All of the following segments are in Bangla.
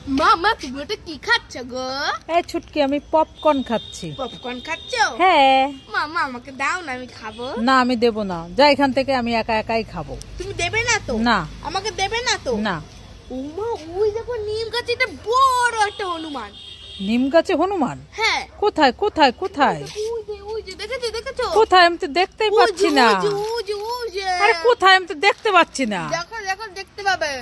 মামা তুমি ওটা কি খাচ্ছ গো? এই ছুটকি আমি পপকর্ন খাচ্ছি। পপকর্ন খাচ্ছ? হ্যাঁ। মামা আমাকে দাও না, আমি খাবো। না আমি দেব না, যা এখান থেকে, আমি একা একাই খাবো। তুমি দেবে না তো? না। আমাকে দেবে না তো? না। ওমা ওই দেখো নিম গাছে এটা বড় একটা হনুমান। নিম গাছে হনুমান? হ্যাঁ। কোথায় কোথায় কোথায়? ওই যে দেখেছো দেখেছো? কোথায়? আমি তো দেখতেই পাচ্ছি না। আরে কোথায়? আমি তো দেখতে পাচ্ছি না। দেখো দেখো, দেখতে পাবে।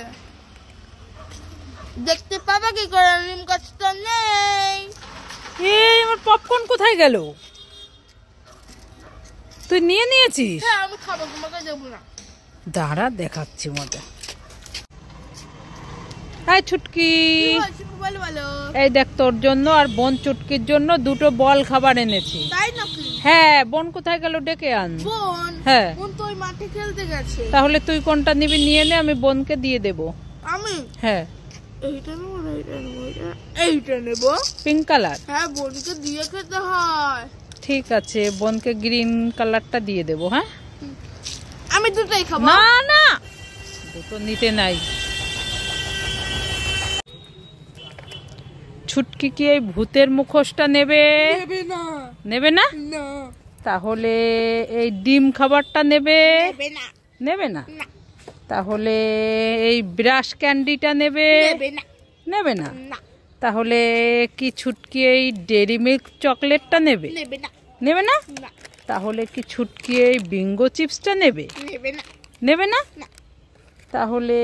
দেখতে পাবে কি করে? নিম গাছ তো নেই। এই আমার পপকর্ন কোথায় গেল? তুই নিয়ে নিয়েছিস? হ্যাঁ আমি খাবো, তোমাকে দেবো না। দাঁড়া দেখাচ্ছি মজা। এই ছুটকি, বলো বলো। এই দেখ তোর জন্য আর বোন চুটকির জন্য দুটো বল খাবার এনেছি। তাই নাকি? হ্যাঁ। বোন কোথায় গেল? ডেকে আন। বোন? হ্যাঁ। বোন তো ওই মাঠে খেলতে গেছে। তাহলে তুই কোনটা নিবি নিয়ে নে, আমি বোনকে দিয়ে দেব। আমি? হ্যাঁ। এইটা নেবো না, এইটা নেবো, এইটা নেবো। Pink colour? হ্যাঁ বোনকে দিয়ে খেতে হয়। ঠিক আছে, বোনকে গ্রিন কালারটা দিয়ে দেব। হ্যাঁ আমি দুটোই খাবো। না না, দুটো নিতে নাই। ছুটকি কি এই ভূতের মুখোশটা নেবে? নেবে না। নেবে না? না। তাহলে এই ডিম খাবারটা নেবে? নেবে না। নেবে না? না। তাহলে এই ব্রাশ ক্যান্ডিটা নেবে? নেবে না। নেবে না? না। তাহলে কি ছুটকি এই ডেরি মিল্ক চকলেটটা নেবে? নেবে না। নেবে না? না। তাহলে কি ছুটকি এই বিঙ্গো চিপসটা নেবে? নেবে না। নেবে না? না। তাহলে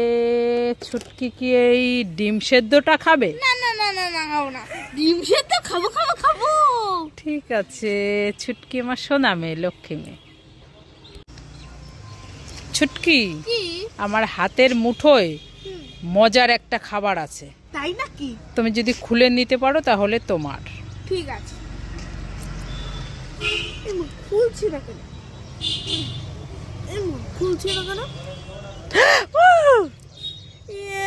ছুটকি কি এই ডিম সেদ্ধটা খাবে? না না না না না, খাবো না। ডিম সেদ্ধ খাবো খাবো খাবো। ঠিক আছে, ছুটকি আমার সোনা মেয়ে, লক্ষ্মী মেয়ে। ছুটকি, কি? আমার হাতের মুঠোয় মজার একটা খাবার আছে। তাই নাকি? তুমি যদি খুলে নিতে পারো তাহলে তোমার। ঠিক আছে। খুলছি না কেন? খুলছি না কেন?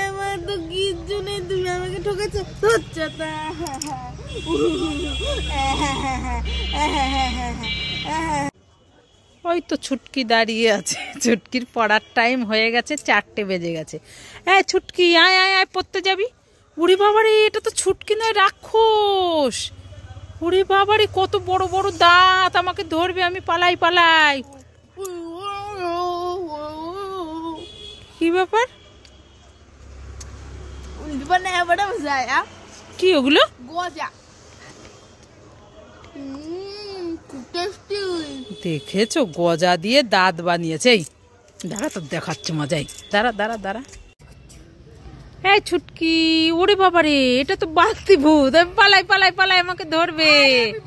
আমার তো কিচ্ছু নেই, তুমি আমাকে ঠকেছো। হচ্ছে তা। ওই তো ছুটকি দাঁড়িয়ে আছে, ছুটকির পড়ার টাইম হয়ে গেছে, 4টে বেজে গেছে। এই ছুটকি, আয় আয় আয়, পড়তে যাবি? উড়ি বাবারে, এটা তো ছুটকি নয়, রাক্ষস। উড়ি বাবারে, কত বড় বড় দাঁত, আমাকে ধরবে, আমি পালাই পালাই। কি ব্যাপার? কি ওগুলো? গজা। দেখেছো, গজা দিয়ে দাঁত বানিয়েছে। এই দাঁড়া, তো দেখাচ্ছে মজাই। দাঁড়া দাঁড়া দাঁড়া। এই ছুটকি, ওরে বাবারে, এটা তো বালতি ভূত, আমি পালাই পালাই পালাই, আমাকে ধরবে।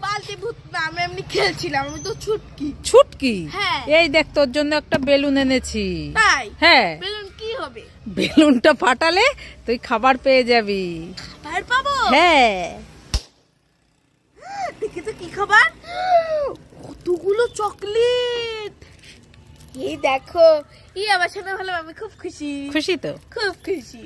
বালতি ভূত না, আমি এমনি খেলছিলাম, আমি তো ছুটকি। ছুটকি? হ্যাঁ। এই দেখ, তোর জন্য একটা বেলুন এনেছি। তাই? হ্যাঁ। বেলুন কি হবে? বেলুনটা ফাটালে তুই খাবার পেয়ে যাবি। খাবার পাবো? হ্যাঁ। দেখি তো কি খাবার। কতগুলো চকলেট। এই দেখো, আমার সামনে ভালো, আমি খুব খুশি। খুশি তো? খুব খুশি।